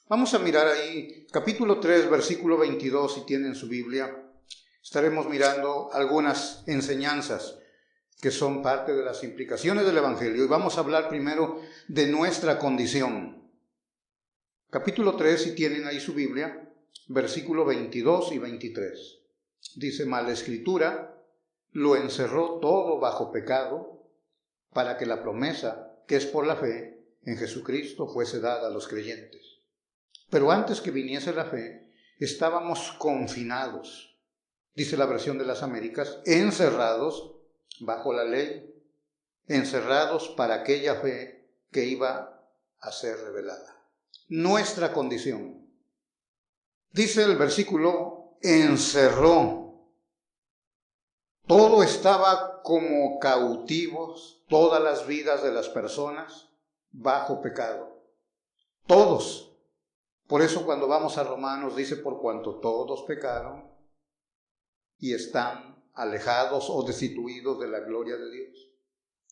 Vamos a mirar ahí, capítulo 3, versículo 22, si tienen su Biblia. Estaremos mirando algunas enseñanzas que son parte de las implicaciones del Evangelio. Y vamos a hablar primero de nuestra condición. Capítulo 3, si tienen ahí su Biblia, versículo 22 y 23. Dice: mas la Escritura lo encerró todo bajo pecado, para que la promesa, que es por la fe en Jesucristo, fuese dada a los creyentes. Pero antes que viniese la fe, estábamos confinados, dice la versión de las Américas, encerrados bajo la ley, encerrados para aquella fe que iba a ser revelada. Nuestra condición. Dice el versículo, encerró. Todo estaba como cautivos, todas las vidas de las personas bajo pecado. Todos. Por eso cuando vamos a Romanos dice, por cuanto todos pecaron y están alejados o destituidos de la gloria de Dios.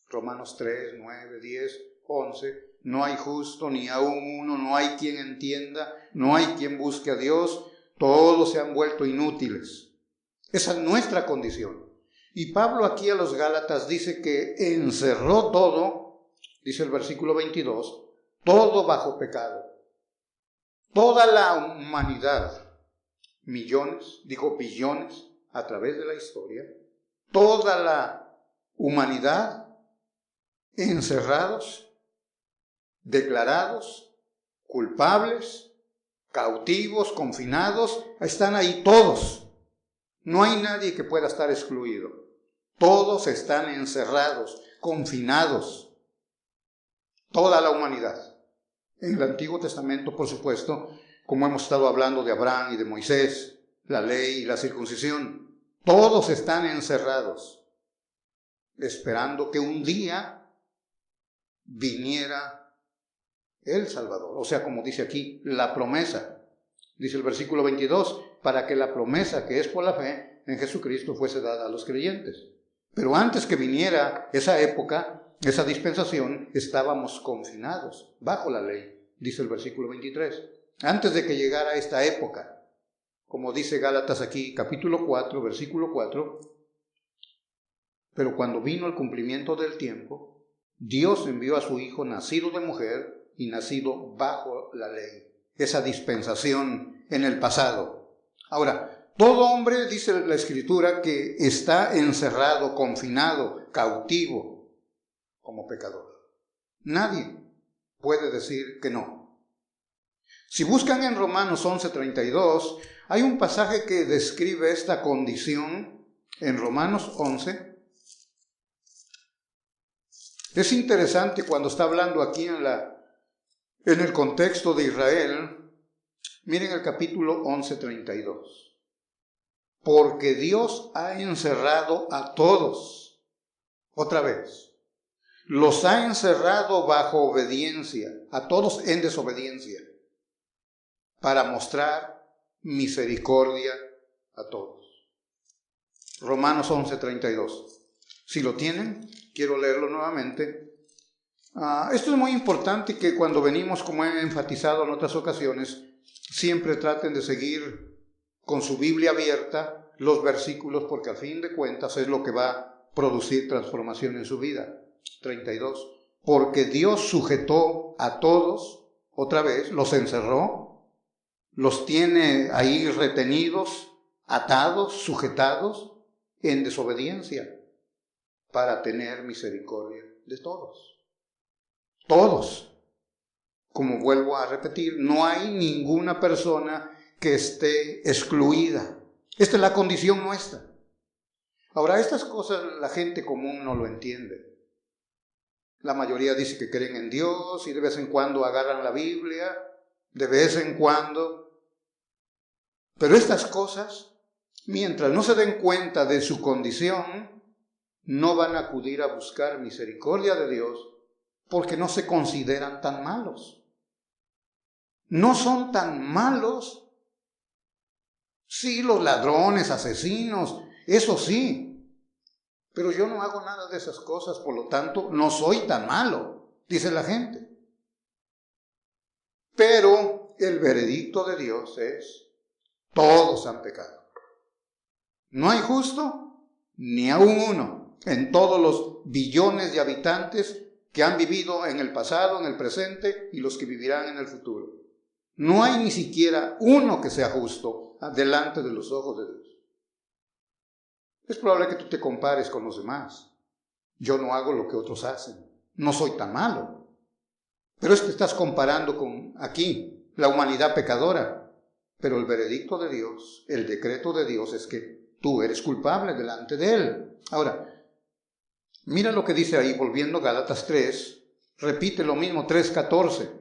Romanos 3, 9, 10, 11. No hay justo ni aún uno, no hay quien entienda, no hay quien busque a Dios. Todos se han vuelto inútiles. Esa es nuestra condición. Y Pablo aquí a los Gálatas dice que encerró todo, dice el versículo 22, todo bajo pecado. Toda la humanidad, billones a través de la historia, toda la humanidad encerrados, declarados, culpables, cautivos, confinados, están ahí todos. No hay nadie que pueda estar excluido. Todos están encerrados, confinados. Toda la humanidad. En el Antiguo Testamento, por supuesto, como hemos estado hablando de Abraham y de Moisés, la ley y la circuncisión, todos están encerrados, esperando que un día viniera el Salvador. O sea, como dice aquí, la promesa. Dice el versículo 22, para que la promesa que es por la fe en Jesucristo fuese dada a los creyentes. Pero antes que viniera esa época, esa dispensación, estábamos confinados bajo la ley, dice el versículo 23. Antes de que llegara esta época, como dice Gálatas aquí, capítulo 4, versículo 4, pero cuando vino el cumplimiento del tiempo, Dios envió a su Hijo nacido de mujer y nacido bajo la ley. Esa dispensación en el pasado. Ahora, todo hombre, dice la Escritura, que está encerrado, confinado, cautivo, como pecador. Nadie puede decir que no. Si buscan en Romanos 11:32, hay un pasaje que describe esta condición en Romanos 11. Es interesante cuando está hablando aquí en el contexto de Israel. Miren el capítulo 11:32. Porque Dios ha encerrado a todos. Otra vez. Los ha encerrado bajo obediencia, a todos en desobediencia, para mostrar misericordia a todos. Romanos 11:32. Si lo tienen, quiero leerlo nuevamente. Esto es muy importante que cuando venimos, como he enfatizado en otras ocasiones, siempre traten de seguir con su Biblia abierta los versículos, porque a fin de cuentas es lo que va a producir transformación en su vida. 32. Porque Dios sujetó a todos, otra vez, los encerró, los tiene ahí retenidos, atados, sujetados, en desobediencia, para tener misericordia de todos. Todos. Como vuelvo a repetir, no hay ninguna persona que esté excluida. Esta es la condición nuestra. Ahora, estas cosas la gente común no lo entiende. La mayoría dice que creen en Dios y de vez en cuando agarran la Biblia, de vez en cuando. Pero estas cosas, mientras no se den cuenta de su condición, no van a acudir a buscar misericordia de Dios porque no se consideran tan malos. No son tan malos. Sí, los ladrones, asesinos, eso sí. Pero yo no hago nada de esas cosas, por lo tanto, no soy tan malo, dice la gente. Pero el veredicto de Dios es: todos han pecado. No hay justo ni aún uno en todos los billones de habitantes que han vivido en el pasado, en el presente y los que vivirán en el futuro. No hay ni siquiera uno que sea justo delante de los ojos de Dios. Es probable que tú te compares con los demás. Yo no hago lo que otros hacen. No soy tan malo. Pero es que estás comparando con aquí, la humanidad pecadora. Pero el veredicto de Dios, el decreto de Dios es que tú eres culpable delante de Él. Ahora, mira lo que dice ahí, volviendo a Gálatas 3, repite lo mismo, 3:14.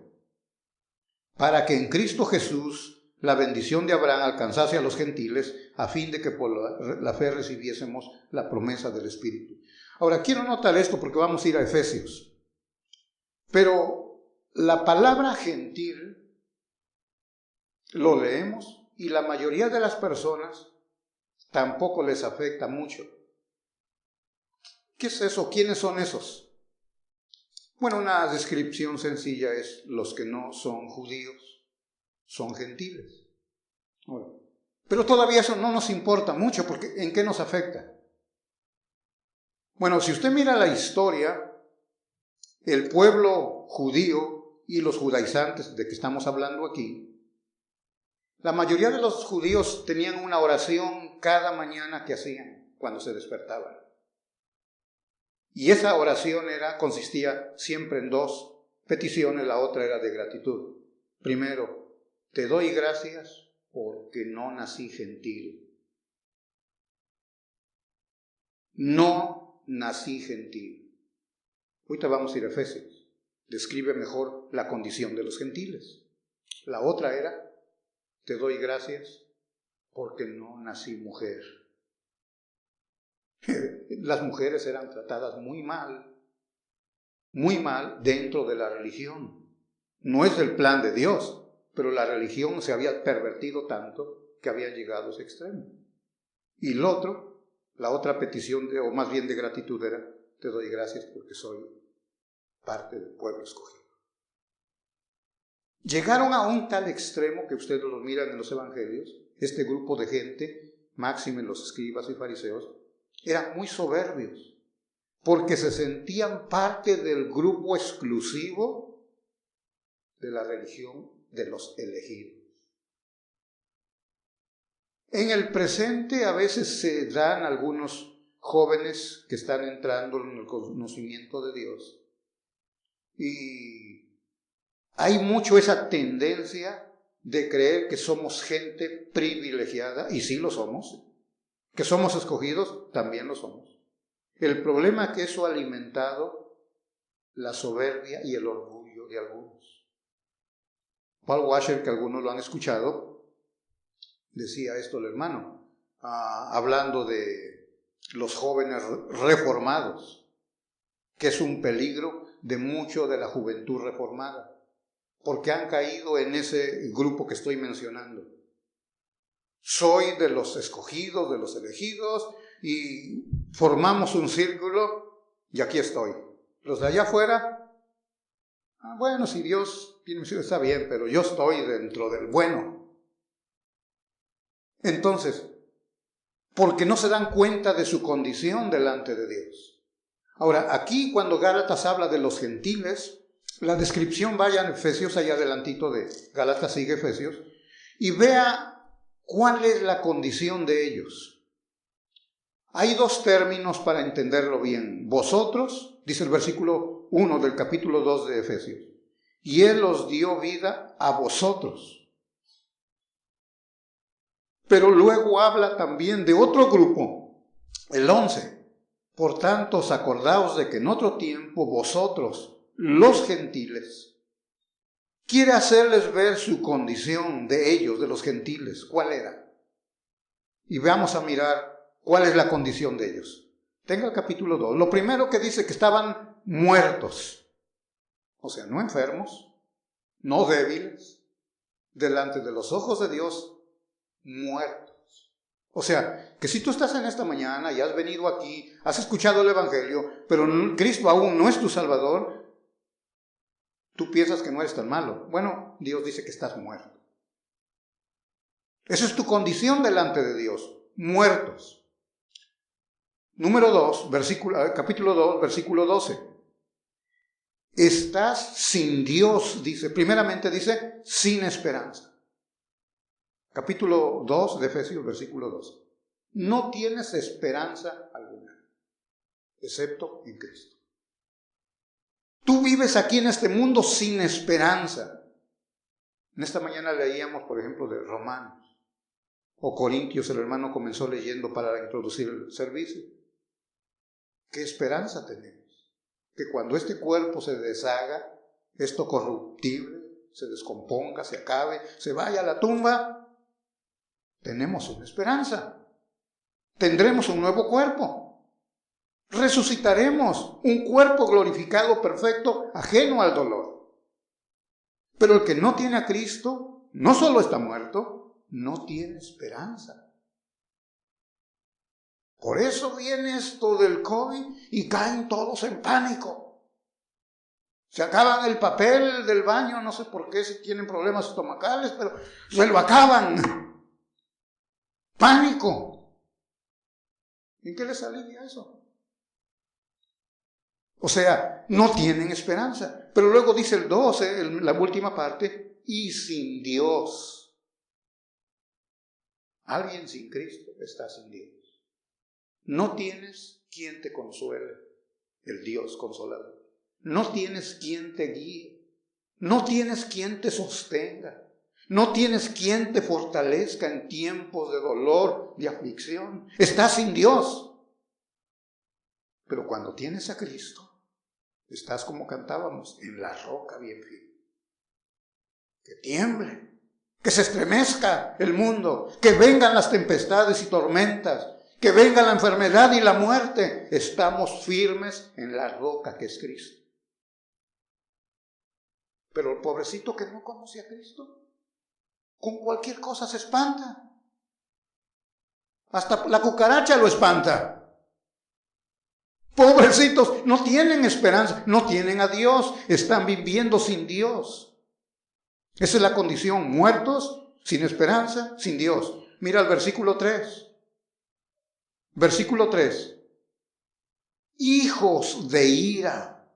Para que en Cristo Jesús la bendición de Abraham alcanzase a los gentiles, a fin de que por la fe recibiésemos la promesa del Espíritu. Ahora, quiero notar esto porque vamos a ir a Efesios. Pero la palabra gentil lo leemos y la mayoría de las personas tampoco les afecta mucho. ¿Qué es eso? ¿Quiénes son esos? Bueno, una descripción sencilla es: los que no son judíos son gentiles. Bueno, pero todavía eso no nos importa mucho, porque ¿en qué nos afecta? Bueno, si usted mira la historia, el pueblo judío y los judaizantes de que estamos hablando aquí, la mayoría de los judíos tenían una oración cada mañana que hacían cuando se despertaban. Y esa oración consistía siempre en dos peticiones. La otra era de gratitud. Primero, te doy gracias porque no nací gentil. No nací gentil. Ahorita vamos a ir a Efesios. Describe mejor la condición de los gentiles. La otra era, te doy gracias porque no nací mujer. Las mujeres eran tratadas muy mal dentro de la religión. No es el plan de Dios, pero la religión se había pervertido tanto que había llegado a ese extremo. Y la otra petición, o más bien de gratitud, era: te doy gracias porque soy parte del pueblo escogido. Llegaron a un tal extremo que ustedes lo miran en los evangelios. Este grupo de gente, máxime los escribas y fariseos, eran muy soberbios, porque se sentían parte del grupo exclusivo de la religión de los elegidos. En el presente a veces se dan algunos jóvenes que están entrando en el conocimiento de Dios, y hay mucho esa tendencia de creer que somos gente privilegiada, y sí lo somos. Que somos escogidos, también lo somos. El problema es que eso ha alimentado la soberbia y el orgullo de algunos. Paul Washer, que algunos lo han escuchado, decía esto el hermano, hablando de los jóvenes reformados, que es un peligro de mucho de la juventud reformada, porque han caído en ese grupo que estoy mencionando. Soy de los escogidos, de los elegidos, y formamos un círculo y aquí estoy. Los de allá afuera, bueno, si Dios tiene misericordia está bien, pero yo estoy dentro del bueno. Entonces, porque no se dan cuenta de su condición delante de Dios. Ahora, aquí cuando Gálatas habla de los gentiles, la descripción, vaya en Efesios, allá adelantito de Gálatas sigue Efesios, y vea ¿cuál es la condición de ellos? Hay dos términos para entenderlo bien. Vosotros, dice el versículo 1 del capítulo 2 de Efesios, y Él os dio vida a vosotros. Pero luego habla también de otro grupo, el 11. Por tanto, os acordaos de que en otro tiempo vosotros, los gentiles, quiere hacerles ver su condición de ellos, de los gentiles. ¿Cuál era? Y veamos a mirar cuál es la condición de ellos. Tenga el capítulo 2. Lo primero que dice que estaban muertos. O sea, no enfermos, no débiles, delante de los ojos de Dios, muertos. O sea, que si tú estás en esta mañana y has venido aquí, has escuchado el Evangelio, pero Cristo aún no es tu Salvador, Tú piensas que no eres tan malo. Bueno, Dios dice que estás muerto. Esa es tu condición delante de Dios. Muertos. Número 2, capítulo 2, versículo 12. Estás sin Dios, dice. Primeramente dice, sin esperanza. Capítulo 2 de Efesios, versículo 12. No tienes esperanza alguna, excepto en Cristo. Tú vives aquí en este mundo sin esperanza. En esta mañana leíamos, por ejemplo, de Romanos o Corintios. El hermano comenzó leyendo para introducir el servicio. ¿Qué esperanza tenemos? Que cuando este cuerpo se deshaga, esto corruptible, se descomponga, se acabe, se vaya a la tumba, tenemos una esperanza. Tendremos un nuevo cuerpo. Resucitaremos un cuerpo glorificado, perfecto, ajeno al dolor. Pero el que no tiene a Cristo, no solo está muerto, no tiene esperanza. Por eso viene esto del COVID y caen todos en pánico. Se acaban el papel del baño, no sé por qué, si tienen problemas estomacales, pero se lo acaban. Pánico. ¿En qué les alivia eso? O sea, no tienen esperanza. Pero luego dice el 12, la última parte, y sin Dios. Alguien sin Cristo está sin Dios. No tienes quien te consuele, el Dios consolador. No tienes quien te guíe. No tienes quien te sostenga. No tienes quien te fortalezca en tiempos de dolor, de aflicción. Estás sin Dios. Pero cuando tienes a Cristo, estás como cantábamos, en la roca bien firme. Que tiemble, que se estremezca el mundo, que vengan las tempestades y tormentas, que venga la enfermedad y la muerte. Estamos firmes en la roca que es Cristo. Pero el pobrecito que no conoce a Cristo, con cualquier cosa se espanta. Hasta la cucaracha lo espanta. Pobrecitos, no tienen esperanza, no tienen a Dios, están viviendo sin Dios. Esa es la condición, muertos, sin esperanza, sin Dios. Mira el versículo 3. Versículo 3. Hijos de ira.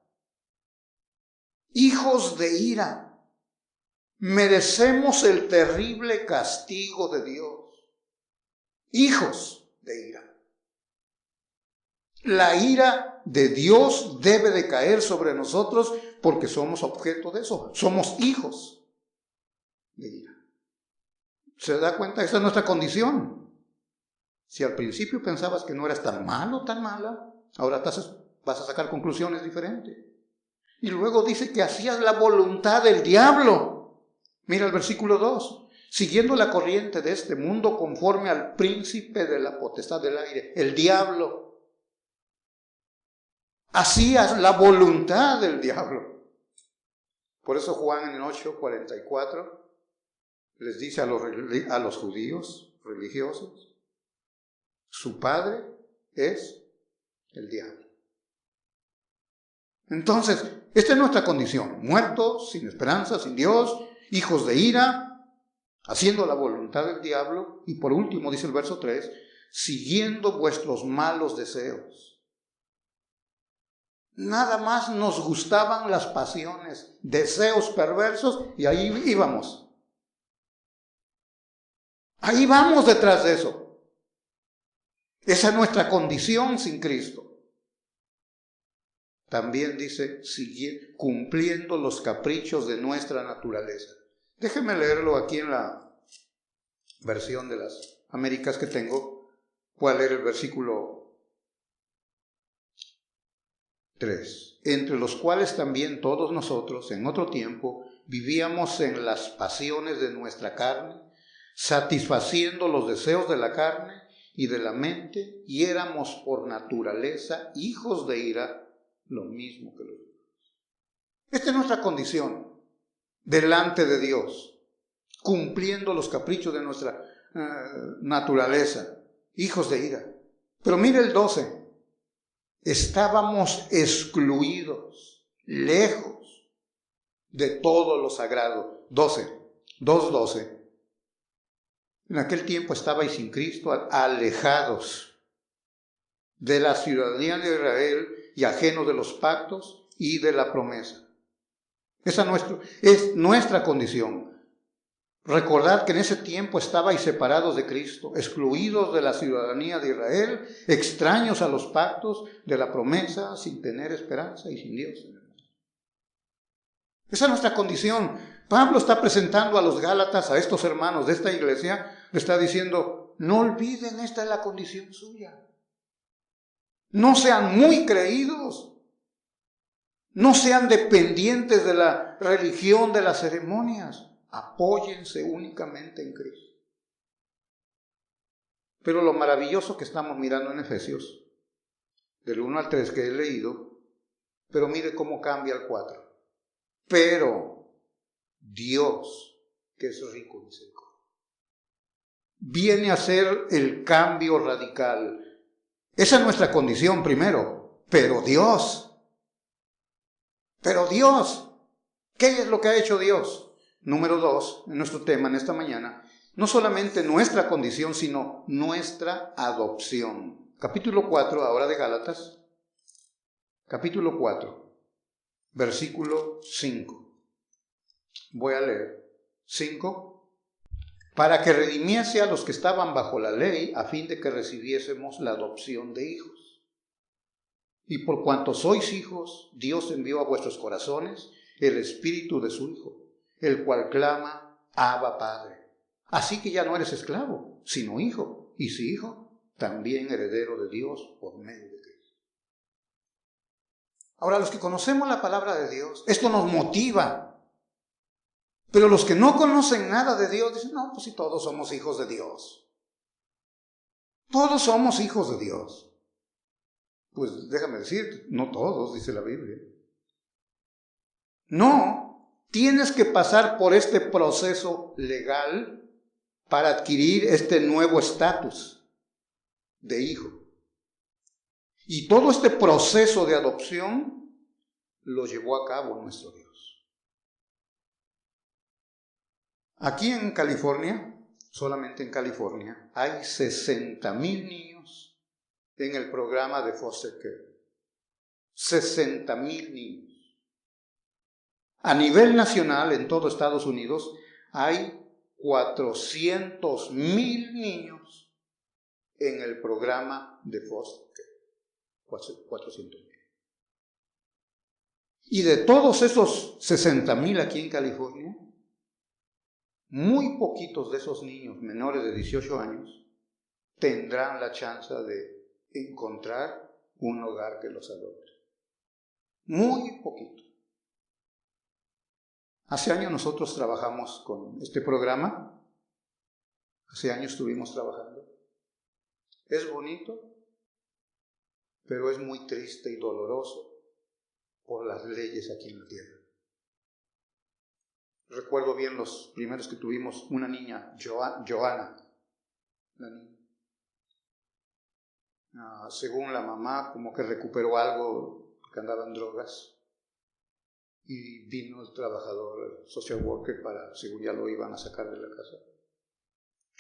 Hijos de ira. Merecemos el terrible castigo de Dios. Hijos de ira. La ira de Dios debe de caer sobre nosotros porque somos objeto de eso. Somos hijos de ira. ¿Se da cuenta? Esa es nuestra condición. Si al principio pensabas que no eras tan malo, tan mala, ahora vas a sacar conclusiones diferentes. Y luego dice que hacías la voluntad del diablo. Mira el versículo 2. Siguiendo la corriente de este mundo conforme al príncipe de la potestad del aire, el diablo. Hacías la voluntad del diablo. Por eso Juan en 8:44 les dice a los judíos religiosos, su padre es el diablo. Entonces, esta es nuestra condición, muertos, sin esperanza, sin Dios, hijos de ira, haciendo la voluntad del diablo, y por último, dice el verso 3, siguiendo vuestros malos deseos. Nada más nos gustaban las pasiones, deseos perversos, y ahí íbamos. Ahí vamos detrás de eso. Esa es nuestra condición sin Cristo. También dice, cumpliendo los caprichos de nuestra naturaleza. Déjenme leerlo aquí en la versión de las Américas que tengo. Voy a leer el versículo 3. Entre los cuales también todos nosotros en otro tiempo vivíamos en las pasiones de nuestra carne, satisfaciendo los deseos de la carne y de la mente, y éramos por naturaleza hijos de ira, lo mismo que los demás. Esta es nuestra condición delante de Dios, cumpliendo los caprichos de nuestra naturaleza, hijos de ira. Pero mire el 12. Estábamos excluidos, lejos, de todo lo sagrado. 2:12. En aquel tiempo estabais sin Cristo, alejados de la ciudadanía de Israel y ajenos de los pactos y de la promesa. Esa es nuestra condición. Recordad que en ese tiempo estabais separados de Cristo, excluidos de la ciudadanía de Israel, extraños a los pactos de la promesa, sin tener esperanza y sin Dios. Esa es nuestra condición. Pablo está presentando a los Gálatas, a estos hermanos de esta iglesia, le está diciendo, no olviden, esta es la condición suya. No sean muy creídos. No sean dependientes de la religión, de las ceremonias. Apóyense únicamente en Cristo. Pero lo maravilloso que estamos mirando en Efesios, del 1 al 3 que he leído, pero mire cómo cambia el 4. Pero Dios, que es rico en misericordia, viene a hacer el cambio radical. Esa es nuestra condición primero. Pero Dios, ¿qué es lo que ha hecho Dios? Número 2, en nuestro tema en esta mañana, no solamente nuestra condición, sino nuestra adopción. Capítulo 4, ahora de Gálatas, capítulo 4, versículo 5. Voy a leer. 5. Para que redimiese a los que estaban bajo la ley, a fin de que recibiésemos la adopción de hijos. Y por cuanto sois hijos, Dios envió a vuestros corazones el espíritu de su Hijo, el cual clama, Abba, Padre. Así que ya no eres esclavo, sino hijo, y si hijo, también heredero de Dios por medio de Cristo. Ahora, los que conocemos la palabra de Dios, esto nos motiva. Pero los que no conocen nada de Dios dicen, no, pues si todos somos hijos de Dios. Todos somos hijos de Dios. Pues déjame decir, no todos, dice la Biblia. No. Tienes que pasar por este proceso legal para adquirir este nuevo estatus de hijo. Y todo este proceso de adopción lo llevó a cabo nuestro Dios. Aquí en California, solamente en California, hay 60,000 niños en el programa de foster care. 60,000 niños. A nivel nacional, en todo Estados Unidos, hay 400,000 niños en el programa de foster care. 400,000. Y de todos esos 60,000 aquí en California, muy poquitos de esos niños menores de 18 años tendrán la chance de encontrar un hogar que los adopte. Muy poquito. Hace años nosotros trabajamos con este programa. Hace años estuvimos trabajando. Es bonito, pero es muy triste y doloroso por las leyes aquí en la tierra. Recuerdo bien los primeros que tuvimos, una niña, Joana, la niña. Según la mamá, como que recuperó algo porque andaba en drogas. Y vino el trabajador, el social worker, según ya lo iban a sacar de la casa.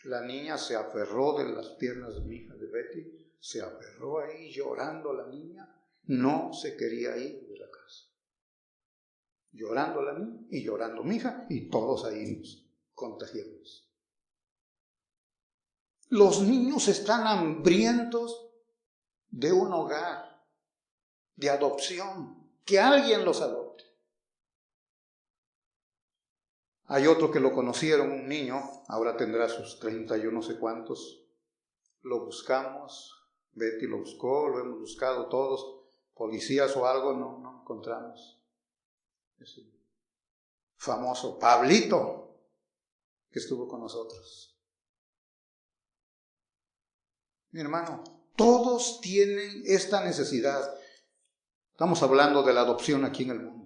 La niña se aferró de las piernas de mi hija, de Betty, se aferró ahí llorando la niña, no se quería ir de la casa. Llorando la niña y llorando mi hija, y todos ahí nos contagiamos. Los niños están hambrientos de un hogar, de adopción, que alguien los adopte. Hay otro que lo conocieron, un niño, ahora tendrá sus 30 y yo no sé cuántos. Lo buscamos, Betty lo buscó, lo hemos buscado todos, policías o algo, no encontramos. Ese famoso Pablito que estuvo con nosotros. Mi hermano, todos tienen esta necesidad. Estamos hablando de la adopción aquí en el mundo.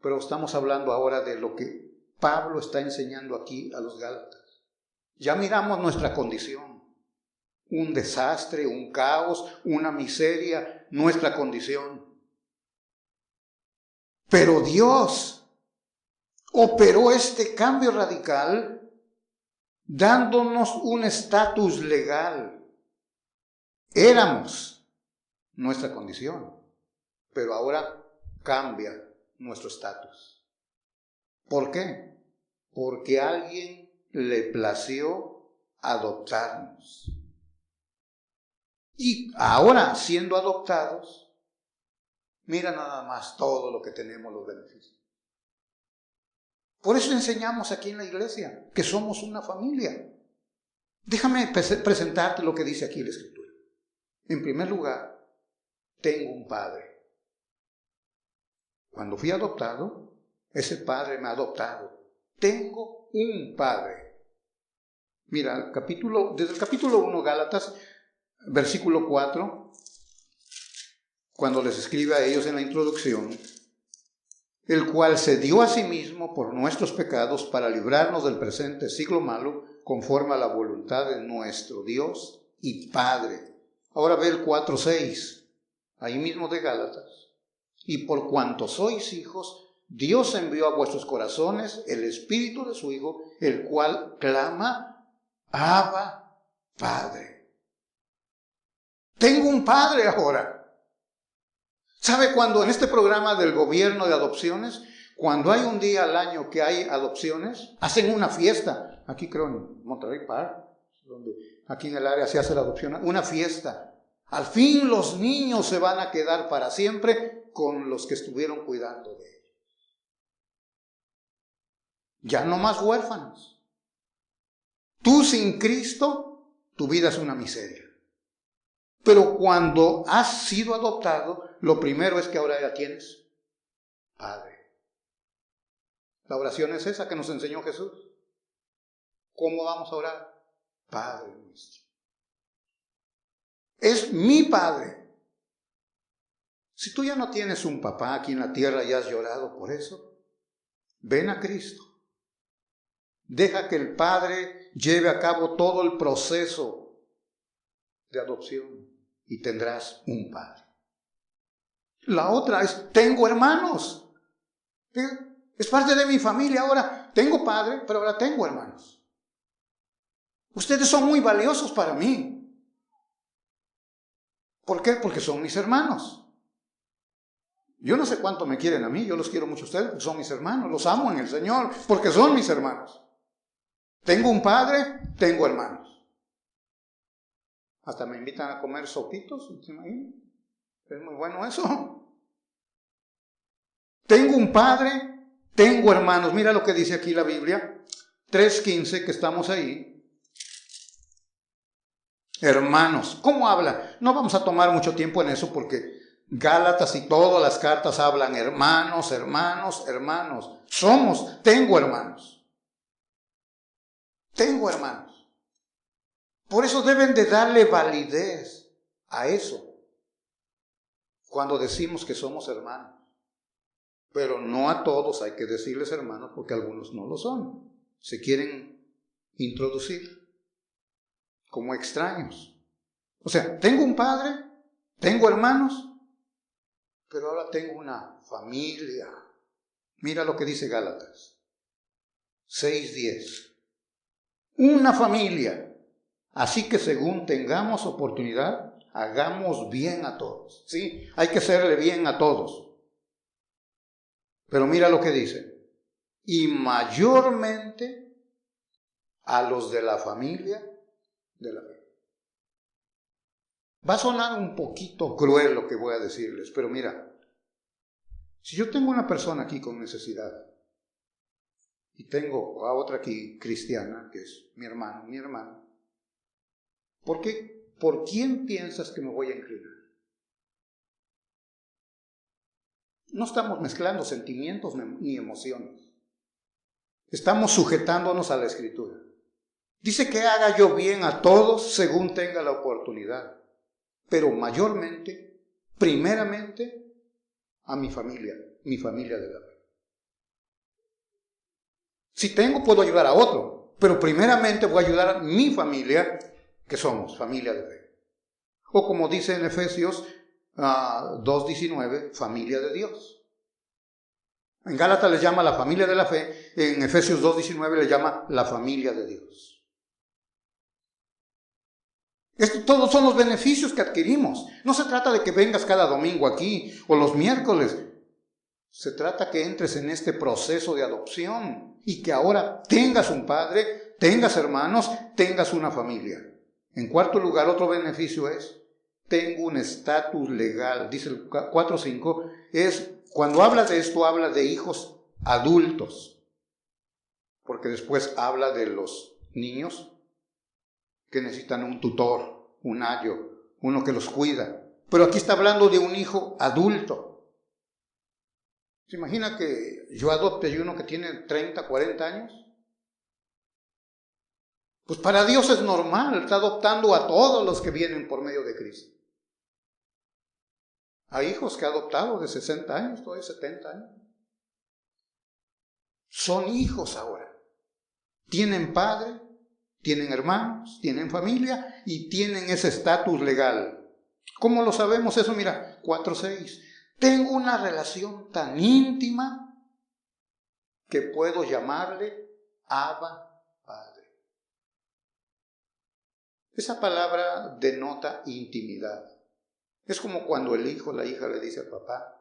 Pero estamos hablando ahora de lo que Pablo está enseñando aquí a los Gálatas. Ya miramos nuestra condición. Un desastre, un caos, una miseria, nuestra condición. Pero Dios operó este cambio radical dándonos un estatus legal. Éramos nuestra condición, pero ahora cambia nuestro estatus. ¿Por qué? Porque a alguien le plació adoptarnos. Y ahora, siendo adoptados, mira nada más todo lo que tenemos, los beneficios. Por eso enseñamos aquí en la iglesia que somos una familia. Déjame presentarte lo que dice aquí la Escritura. En primer lugar, tengo un padre. Cuando fui adoptado, ese padre me ha adoptado. Tengo un padre. Mira, desde el capítulo 1, Gálatas, versículo 4, cuando les escribe a ellos en la introducción, el cual se dio a sí mismo por nuestros pecados para librarnos del presente siglo malo, conforme a la voluntad de nuestro Dios y Padre. Ahora ve el 4:6, ahí mismo de Gálatas. Y por cuanto sois hijos, Dios envió a vuestros corazones el Espíritu de su Hijo, el cual clama, Abba, Padre. Tengo un Padre ahora. ¿Sabe cuando en este programa del gobierno de adopciones, cuando hay un día al año que hay adopciones, hacen una fiesta? Aquí creo en Monterrey Park, donde aquí en el área se hace la adopción, una fiesta. Al fin los niños se van a quedar para siempre con los que estuvieron cuidando de ellos. Ya no más huérfanos. Tú sin Cristo, tu vida es una miseria. Pero cuando has sido adoptado, lo primero es que ahora ya tienes Padre. La oración es esa que nos enseñó Jesús. ¿Cómo vamos a orar? Padre nuestro. Es mi Padre. Si tú ya no tienes un papá aquí en la tierra y has llorado por eso, ven a Cristo. Deja que el Padre lleve a cabo todo el proceso de adopción y tendrás un Padre. La otra es, tengo hermanos. Es parte de mi familia ahora. Tengo padre, pero ahora tengo hermanos. Ustedes son muy valiosos para mí. ¿Por qué? Porque son mis hermanos. Yo no sé cuánto me quieren a mí, yo los quiero mucho a ustedes porque son mis hermanos. Los amo en el Señor porque son mis hermanos. Tengo un padre, tengo hermanos. Hasta me invitan a comer sopitos, ¿se imaginan? Es muy bueno eso. Tengo un padre, tengo hermanos. Mira lo que dice aquí la Biblia, 3:15, que estamos ahí. Hermanos, ¿cómo habla? No vamos a tomar mucho tiempo en eso porque Gálatas y todas las cartas hablan hermanos, hermanos, hermanos. Tengo hermanos. Tengo hermanos. Por eso deben de darle validez a eso cuando decimos que somos hermanos. Pero no a todos hay que decirles hermanos porque algunos no lo son. Se quieren introducir como extraños. O sea, tengo un padre, tengo hermanos, pero ahora tengo una familia. Mira lo que dice Gálatas 6:10. Una familia. Así que según tengamos oportunidad, hagamos bien a todos. ¿Sí? Hay que hacerle bien a todos. Pero mira lo que dice. Y mayormente a los de la familia de la fe. Va a sonar un poquito cruel lo que voy a decirles, pero mira, si yo tengo una persona aquí con necesidad y tengo a otra aquí cristiana, que es mi hermano, mi hermana, ¿por quién piensas que me voy a inclinar? No estamos mezclando sentimientos ni emociones. Estamos sujetándonos a la Escritura. Dice que haga yo bien a todos según tenga la oportunidad, pero mayormente, primeramente, a mi familia de la fe. Si tengo, puedo ayudar a otro, pero primeramente voy a ayudar a mi familia, que somos familia de fe. O como dice en Efesios 2:19, familia de Dios. En Gálatas les llama la familia de la fe, en Efesios 2:19 les llama la familia de Dios. Todos son los beneficios que adquirimos. No se trata de que vengas cada domingo aquí o los miércoles. Se trata que entres en este proceso de adopción y que ahora tengas un padre, tengas hermanos, tengas una familia. En cuarto lugar, otro beneficio es, tengo un estatus legal. Dice el 4:5, cuando habla de esto, habla de hijos adultos. Porque después habla de los niños que necesitan un tutor, un ayo, uno que los cuida. Pero aquí está hablando de un hijo adulto. ¿Se imagina que yo adopte a uno que tiene 30, 40 años? Pues para Dios es normal, está adoptando a todos los que vienen por medio de Cristo. Hay hijos que ha adoptado de 60 años, todavía 70 años. Son hijos ahora. Tienen padre, tienen hermanos, tienen familia y tienen ese estatus legal. ¿Cómo lo sabemos eso? Mira, 4:6. Tengo una relación tan íntima que puedo llamarle Abba Padre. Esa palabra denota intimidad. Es como cuando el hijo o la hija le dice al papá,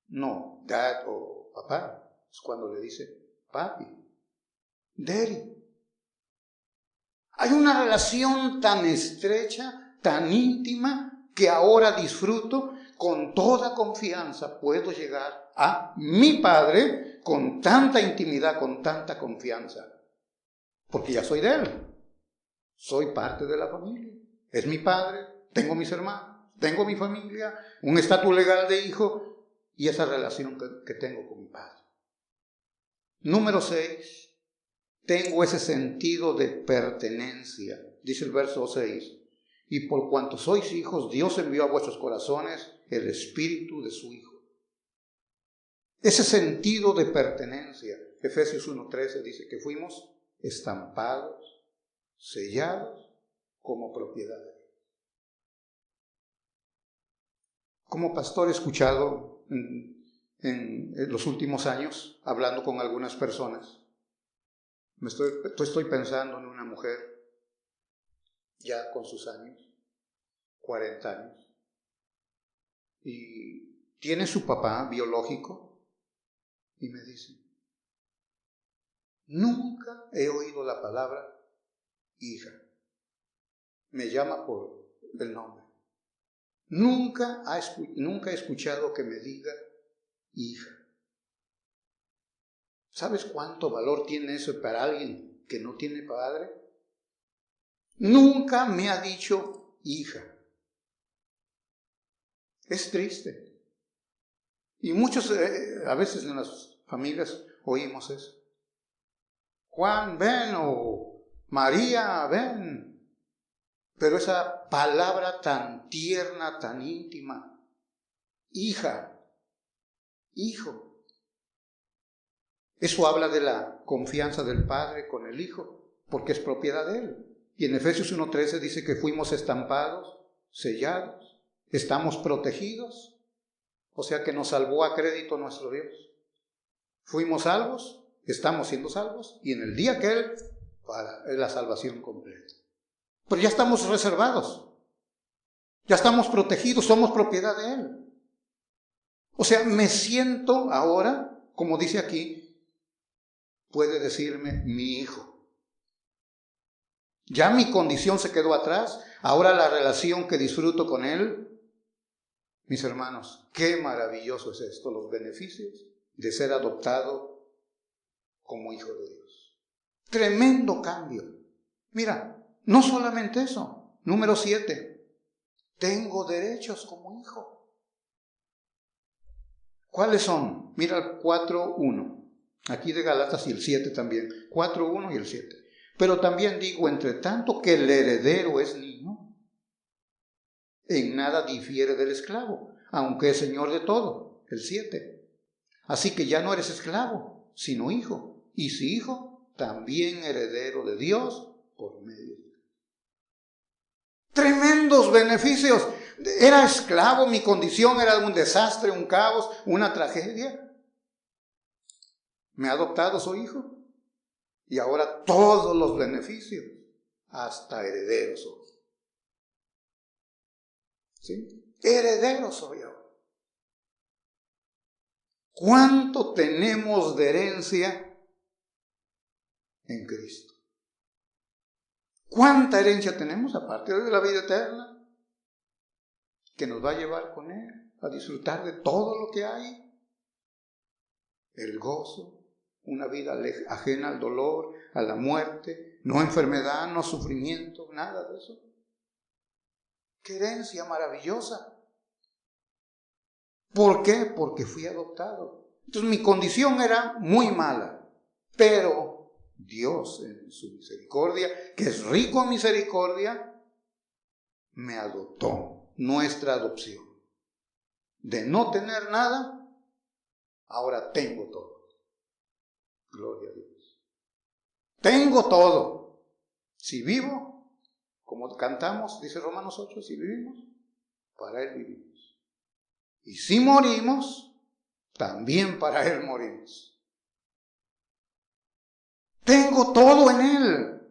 no, dad o papá. Es cuando le dice papi, daddy. Hay una relación tan estrecha, tan íntima, que ahora disfruto con toda confianza. Puedo llegar a mi padre con tanta intimidad, con tanta confianza. Porque ya soy de él. Soy parte de la familia. Es mi padre, tengo mis hermanos. Tengo mi familia, un estatus legal de hijo y esa relación que tengo con mi padre. Número 6, tengo ese sentido de pertenencia. Dice el verso 6, y por cuanto sois hijos, Dios envió a vuestros corazones el espíritu de su Hijo. Ese sentido de pertenencia. Efesios 1:13 dice que fuimos estampados, sellados como propiedad de Dios. Como pastor he escuchado en los últimos años, hablando con algunas personas, estoy pensando en una mujer ya con sus años, 40 años, y tiene su papá biológico y me dice, nunca he oído la palabra hija. Me llama por el nombre. Nunca he escuchado que me diga hija. ¿Sabes cuánto valor tiene eso para alguien que no tiene padre? Nunca me ha dicho hija. Es triste. Y muchos, a veces en las familias oímos eso. Juan, ven, o María, ven. Pero esa palabra tan tierna, tan íntima, hija, hijo, eso habla de la confianza del padre con el hijo, porque es propiedad de él. Y en Efesios 1:13 dice que fuimos estampados, sellados, estamos protegidos, o sea que nos salvó a crédito nuestro Dios. Fuimos salvos, estamos siendo salvos, y en el día que Él, para la salvación completa. Pero ya estamos reservados, ya estamos protegidos, somos propiedad de Él. O sea, me siento ahora, como dice aquí, puede decirme mi hijo. Ya mi condición se quedó atrás, ahora la relación que disfruto con Él. Mis hermanos, qué maravilloso es esto, los beneficios de ser adoptado como hijo de Dios. Tremendo cambio. Mira, no solamente eso. Número 7. Tengo derechos como hijo. ¿Cuáles son? Mira el 4:1. Aquí de Gálatas y el 7 también. 4:1 y el 7. Pero también digo, entre tanto que el heredero es niño, en nada difiere del esclavo, aunque es señor de todo. El 7. Así que ya no eres esclavo, sino hijo. Y si hijo, también heredero de Dios por medio de Dios. Tremendos beneficios. Era esclavo, mi condición era un desastre, un caos, una tragedia. Me ha adoptado, soy hijo. Y ahora todos los beneficios, hasta heredero soy. ¿Sí? Heredero soy yo. ¿Cuánto tenemos de herencia en Cristo? ¿Cuánta herencia tenemos aparte de la vida eterna? Que nos va a llevar con Él a disfrutar de todo lo que hay. El gozo, una vida ajena al dolor, a la muerte, no enfermedad, no sufrimiento, nada de eso. ¡Qué herencia maravillosa! ¿Por qué? Porque fui adoptado. Entonces mi condición era muy mala, pero Dios en su misericordia, que es rico en misericordia, me adoptó. Nuestra adopción. De no tener nada, ahora tengo todo. Gloria a Dios. Tengo todo. Si vivo, como cantamos, dice Romanos 8, si vivimos, para Él vivimos. Y si morimos, también para Él morimos. Tengo todo en Él.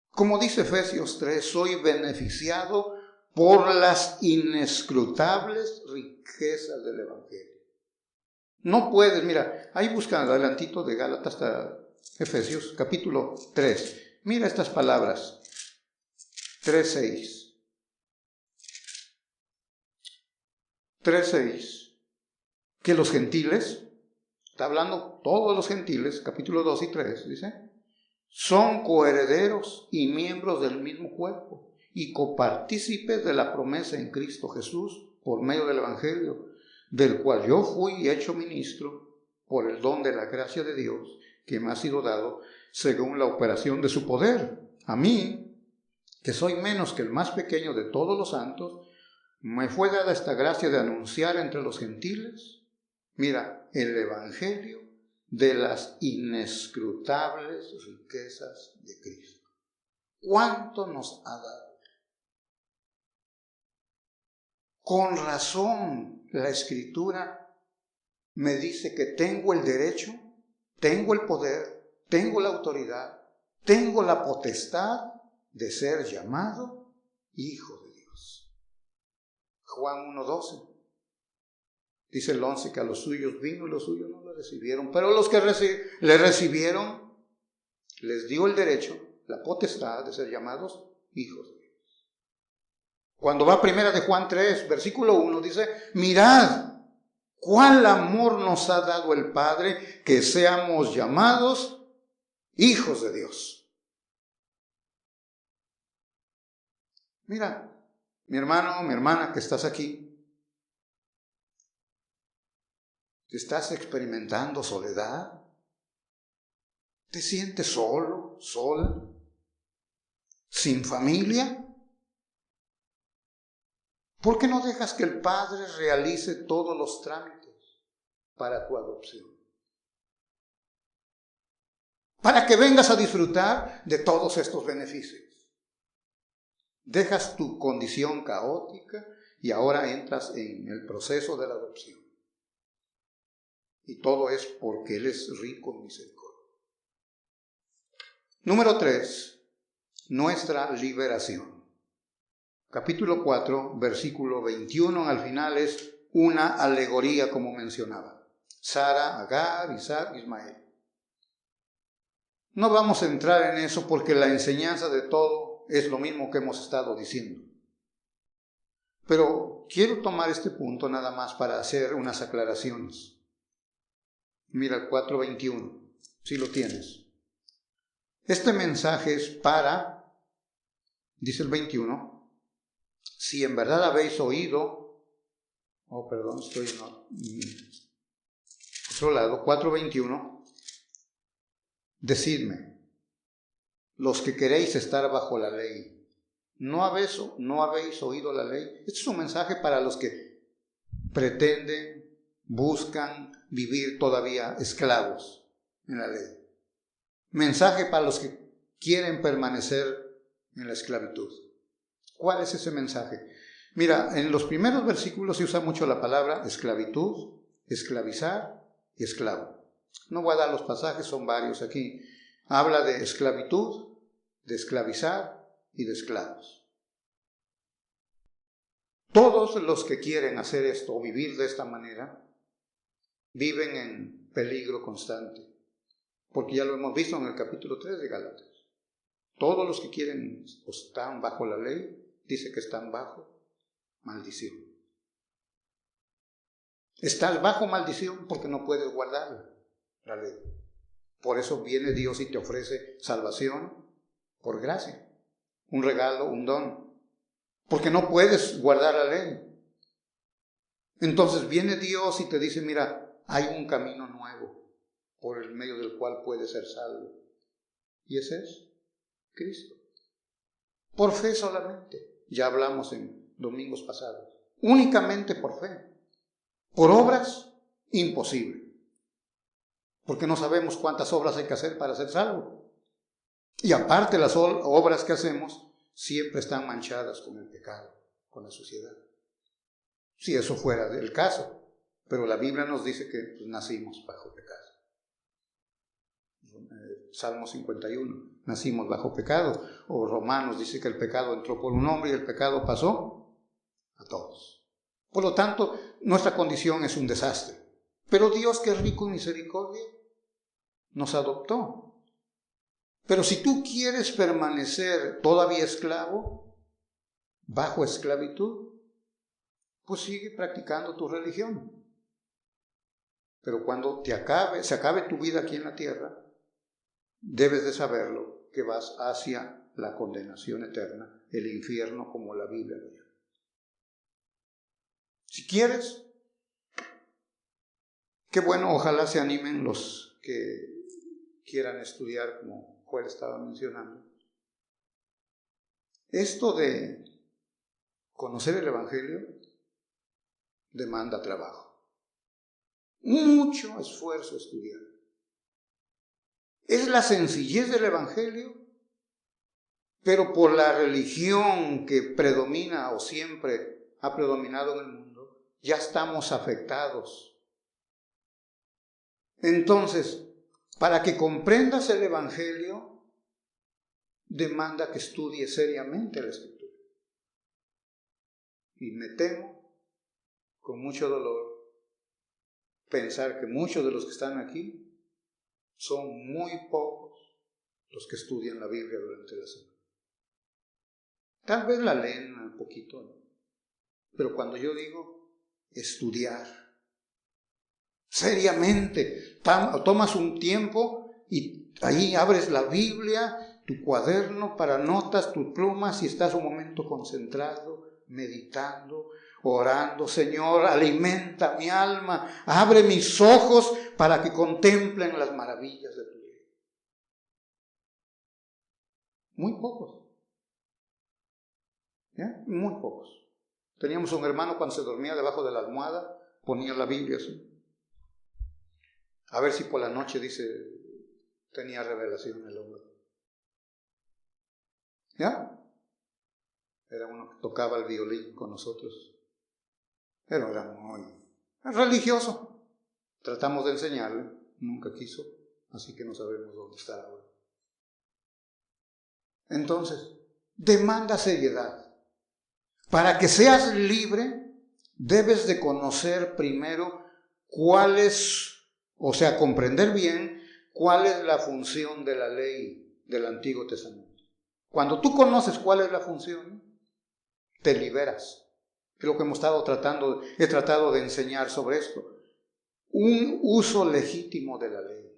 Como dice Efesios 3, soy beneficiado por las inescrutables riquezas del Evangelio. No puedes, mira, ahí buscan adelantito de Gálatas hasta Efesios, capítulo 3. Mira estas palabras, 3:6. 3:6. Que los gentiles, está hablando todos los gentiles, capítulo 2 y 3, dice, son coherederos y miembros del mismo cuerpo y copartícipes de la promesa en Cristo Jesús por medio del Evangelio, del cual yo fui hecho ministro por el don de la gracia de Dios que me ha sido dado según la operación de su poder. A mí, que soy menos que el más pequeño de todos los santos, me fue dada esta gracia de anunciar entre los gentiles, mira, el Evangelio de las inescrutables riquezas de Cristo. ¿Cuánto nos ha dado? Con razón, la Escritura me dice que tengo el derecho, tengo el poder, tengo la autoridad, tengo la potestad de ser llamado hijo de Dios. Juan 1:12. Dice el 11 que a los suyos vino y los suyos no lo recibieron, pero los que le recibieron les dio el derecho, la potestad de ser llamados hijos de Dios. Cuando va primera de Juan 3, versículo 1, dice, mirad, cuál amor nos ha dado el Padre que seamos llamados hijos de Dios. Mira, mi hermano, mi hermana que estás aquí, ¿estás experimentando soledad? ¿Te sientes solo, sola? ¿Sin familia? ¿Por qué no dejas que el Padre realice todos los trámites para tu adopción? Para que vengas a disfrutar de todos estos beneficios. Dejas tu condición caótica y ahora entras en el proceso de la adopción. Y todo es porque Él es rico en misericordia. Número 3. Nuestra liberación. Capítulo 4, versículo 21, al final es una alegoría como mencionaba. Sara, Agar, Isaac, Ismael. No vamos a entrar en eso porque la enseñanza de todo es lo mismo que hemos estado diciendo. Pero quiero tomar este punto nada más para hacer unas aclaraciones. Mira el 4:21, si lo tienes. Este mensaje es para, dice el 21, si en verdad habéis oído, estoy en otro lado, 4:21, decidme, los que queréis estar bajo la ley, ¿no habéis oído la ley? Este es un mensaje para los que pretenden, buscan vivir todavía esclavos en la ley. Mensaje para los que quieren permanecer en la esclavitud. ¿Cuál es ese mensaje? Mira, en los primeros versículos se usa mucho la palabra esclavitud, esclavizar y esclavo. No voy a dar los pasajes, son varios aquí. Habla de esclavitud, de esclavizar y de esclavos. Todos los que quieren hacer esto o vivir de esta manera viven en peligro constante, porque ya lo hemos visto en el capítulo 3 de Gálatas. Todos los que quieren o están bajo la ley, dice que están bajo maldición. Estás bajo maldición porque no puedes guardar la ley. Por eso viene Dios y te ofrece salvación por gracia, un regalo, un don, porque no puedes guardar la ley. Entonces viene Dios y te dice, mira, hay un camino nuevo por el medio del cual puedes ser salvo. Y ese es Cristo. Por fe solamente. Ya hablamos en domingos pasados. Únicamente por fe. Por obras, imposible. Porque no sabemos cuántas obras hay que hacer para ser salvo. Y aparte las obras que hacemos siempre están manchadas con el pecado, con la suciedad. Si eso fuera el caso. Pero la Biblia nos dice que pues, nacimos bajo pecado. Salmo 51, nacimos bajo pecado. O Romanos dice que el pecado entró por un hombre y el pecado pasó a todos. Por lo tanto, nuestra condición es un desastre. Pero Dios, que es rico en misericordia, nos adoptó. Pero si tú quieres permanecer todavía esclavo, bajo esclavitud, pues sigue practicando tu religión. Pero cuando se acabe tu vida aquí en la tierra, debes de saberlo, que vas hacia la condenación eterna, el infierno como la Biblia lo llama. Si quieres, qué bueno, ojalá se animen los que quieran estudiar, como Joel estaba mencionando. Esto de conocer el Evangelio demanda trabajo. Mucho esfuerzo estudiar. Es la sencillez del Evangelio, pero por la religión que predomina o siempre ha predominado en el mundo, ya estamos afectados. Entonces, para que comprendas el Evangelio, demanda que estudies seriamente la Escritura. Y me temo, con mucho dolor, pensar que muchos de los que están aquí son muy pocos los que estudian la Biblia durante la semana. Tal vez la leen un poquito, ¿no? Pero cuando yo digo estudiar seriamente, tomas un tiempo y ahí abres la Biblia, tu cuaderno para notas, tus plumas, y estás un momento concentrado, meditando, orando. Señor, alimenta mi alma, abre mis ojos para que contemplen las maravillas de tu ley. Muy pocos. ¿Ya? Muy pocos. Teníamos un hermano, cuando se dormía debajo de la almohada, ponía la Biblia así. A ver si por la noche, dice, tenía revelación el hombre. ¿Ya? Era uno que tocaba el violín con nosotros. Pero era muy religioso. Tratamos de enseñarle, nunca quiso, así que no sabemos dónde está ahora. Entonces, demanda seriedad. Para que seas libre, debes de conocer primero comprender bien cuál es la función de la ley del Antiguo Testamento. Cuando tú conoces cuál es la función, te liberas. Es lo que he tratado de enseñar sobre esto. Un uso legítimo de la ley.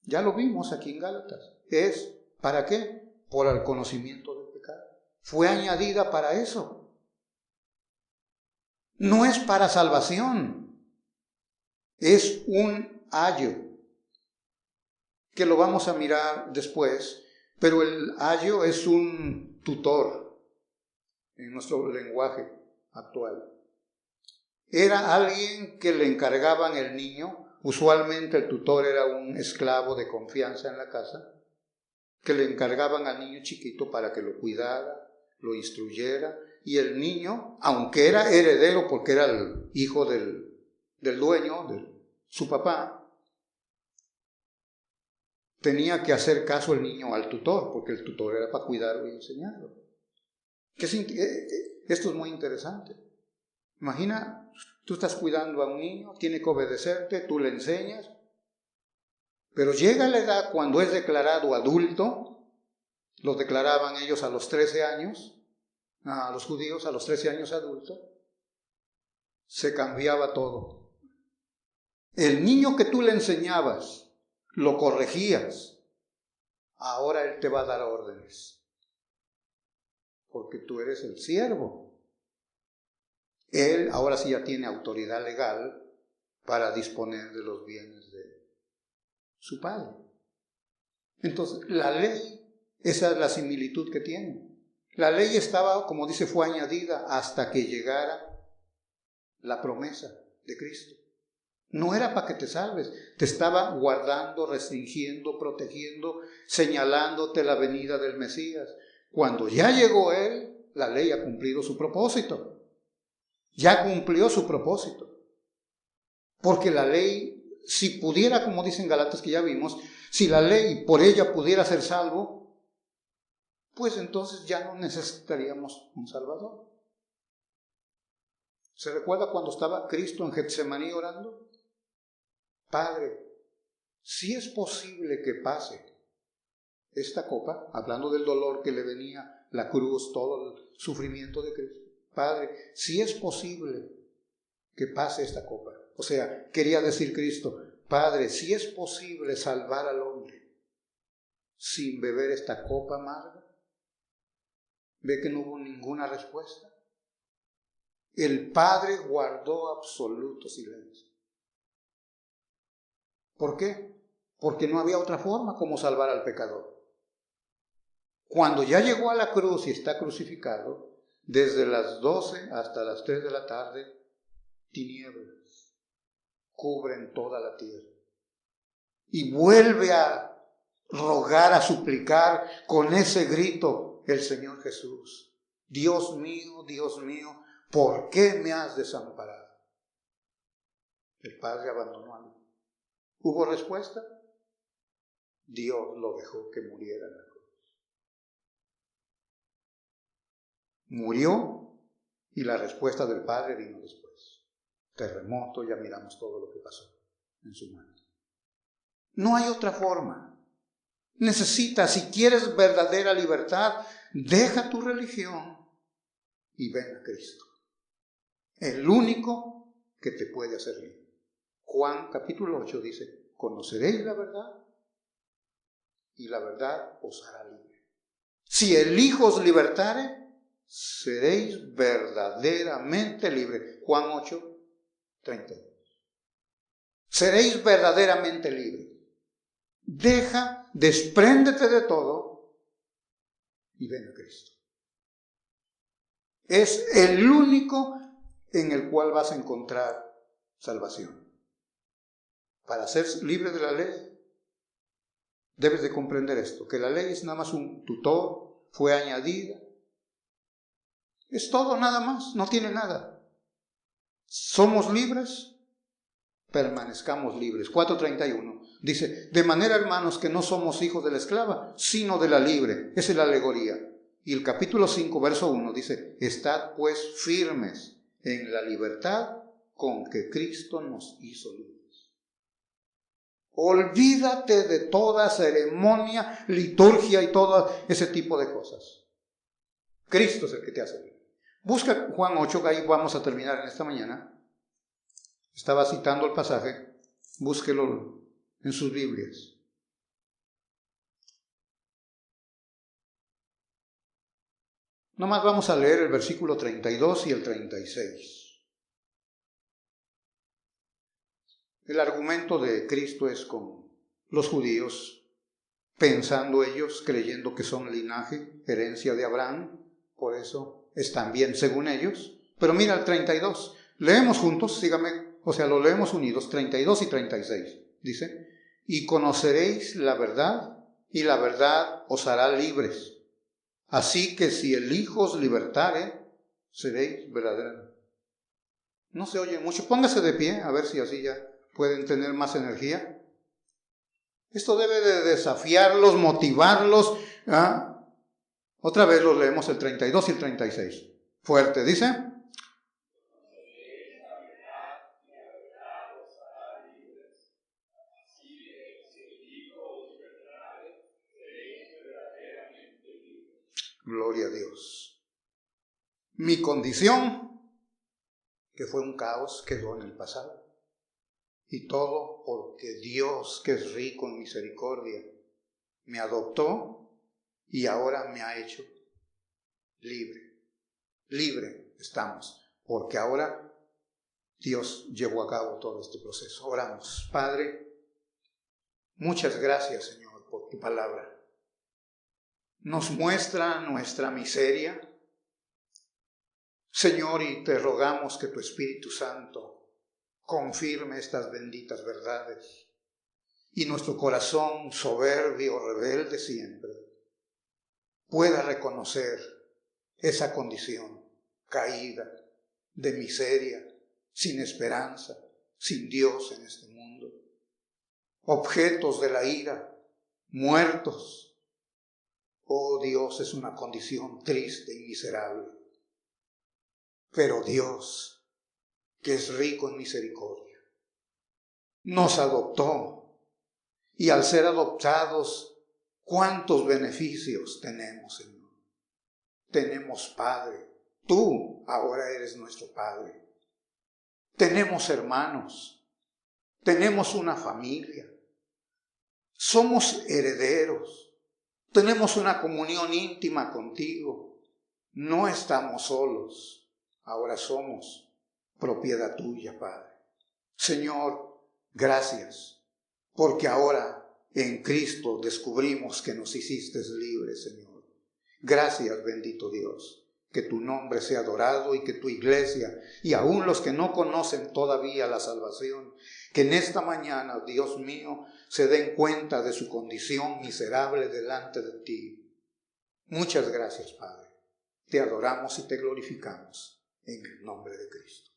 Ya lo vimos aquí en Gálatas. ¿Es para qué? Por el conocimiento del pecado. Fue añadida para eso. No es para salvación. Es un ayo, que lo vamos a mirar después, pero el ayo es un tutor en nuestro lenguaje actual. Era alguien que le encargaban el niño, usualmente el tutor era un esclavo de confianza en la casa, que le encargaban al niño chiquito para que lo cuidara, lo instruyera, y el niño, aunque era heredero porque era el hijo del dueño, de su papá, tenía que hacer caso el niño al tutor, porque el tutor era para cuidarlo y enseñarlo. Esto es muy interesante. Imagina, tú estás cuidando a un niño, tiene que obedecerte, tú le enseñas, pero llega la edad cuando es declarado adulto, lo declaraban ellos a los 13 años, a los judíos a los 13 años adulto, se cambiaba todo. El niño que tú le enseñabas, lo corregías, ahora él te va a dar órdenes, porque tú eres el siervo. Él ahora sí ya tiene autoridad legal para disponer de los bienes de su padre. Entonces, la ley, esa es la similitud que tiene. La ley estaba, como dice, fue añadida hasta que llegara la promesa de Cristo. No era para que te salves, te estaba guardando, restringiendo, protegiendo, señalándote la venida del Mesías. Cuando ya llegó Él, la ley ha cumplido su propósito. Ya cumplió su propósito. Porque la ley, si pudiera, como dicen Galatas que ya vimos, si la ley por ella pudiera ser salvo, pues entonces ya no necesitaríamos un Salvador. ¿Se recuerda cuando estaba Cristo en Getsemaní orando? Padre, si es posible que pase esta copa, hablando del dolor que le venía, la cruz, todo el sufrimiento de Cristo. Padre, si es posible que pase esta copa. O sea, quería decir Cristo, Padre, si es posible salvar al hombre sin beber esta copa amarga. ¿Ve que no hubo ninguna respuesta? El Padre guardó absoluto silencio. ¿Por qué? Porque no había otra forma como salvar al pecador. Cuando ya llegó a la cruz y está crucificado, desde las 12 hasta las 3 de la tarde, tinieblas cubren toda la tierra. Y vuelve a rogar, a suplicar con ese grito el Señor Jesús. Dios mío, ¿por qué me has desamparado? El Padre abandonó a mí. ¿Hubo respuesta? Dios lo dejó que muriera en la cruz. Murió y la respuesta del Padre vino después. Terremoto, ya miramos todo lo que pasó en su muerte. No hay otra forma. Necesitas, si quieres verdadera libertad, deja tu religión y ven a Cristo. El único que te puede hacer libre. Juan capítulo 8 dice, conoceréis la verdad y la verdad os hará libre. Si el Hijo os libertare, seréis verdaderamente libres. Juan 8, 32. Seréis verdaderamente libres. Despréndete de todo y ven a Cristo. Es el único en el cual vas a encontrar salvación. Para ser libre de la ley, debes de comprender esto, que la ley es nada más un tutor, fue añadida. Es todo, nada más, no tiene nada. Somos libres, permanezcamos libres. 4:31 dice, de manera, hermanos, que no somos hijos de la esclava, sino de la libre. Esa es la alegoría. Y el capítulo 5, verso 1 dice, estad pues firmes en la libertad con que Cristo nos hizo libres. Olvídate de toda ceremonia, liturgia y todo ese tipo de cosas. Cristo es el que te hace libre. Busca Juan 8, que ahí vamos a terminar en esta mañana. Estaba citando el pasaje, búsquelo en sus Biblias. Nomás vamos a leer el versículo 32 y el 36. El argumento de Cristo es con los judíos, pensando ellos, creyendo que son linaje, herencia de Abraham, por eso están bien según ellos. Pero mira el 32, leemos juntos, sígame, o sea, lo leemos unidos, 32 y 36. Dice, y conoceréis la verdad, y la verdad os hará libres. Así que si el Hijo os libertare, seréis verdaderamente. No se oye mucho, póngase de pie, a ver si así ya pueden tener más energía. Esto debe de desafiarlos, motivarlos. Otra vez los leemos el 32 y el 36. Fuerte, dice. Gloria a Dios. Mi condición, que fue un caos, quedó en el pasado. Y todo porque Dios, que es rico en misericordia, me adoptó y ahora me ha hecho libre. Libre estamos, porque ahora Dios llevó a cabo todo este proceso. Oramos. Padre, muchas gracias, Señor, por tu palabra. Nos muestra nuestra miseria, Señor, y te rogamos que tu Espíritu Santo confirme estas benditas verdades y nuestro corazón soberbio, rebelde siempre, pueda reconocer esa condición caída de miseria, sin esperanza, sin Dios en este mundo, objetos de la ira, muertos. Oh Dios, es una condición triste y miserable. Pero Dios, que es rico en misericordia, nos adoptó. Y al ser adoptados, ¿cuántos beneficios tenemos, Señor? Tenemos Padre. Tú ahora eres nuestro Padre. Tenemos hermanos. Tenemos una familia. Somos herederos. Tenemos una comunión íntima contigo. No estamos solos. Ahora somos propiedad tuya, Padre. Señor, gracias, porque ahora en Cristo descubrimos que nos hiciste libres, Señor. Gracias, bendito Dios. Que tu nombre sea adorado y que tu iglesia, y aún los que no conocen todavía la salvación, que en esta mañana, Dios mío, se den cuenta de su condición miserable delante de ti. Muchas gracias, Padre. Te adoramos y te glorificamos en el nombre de Cristo.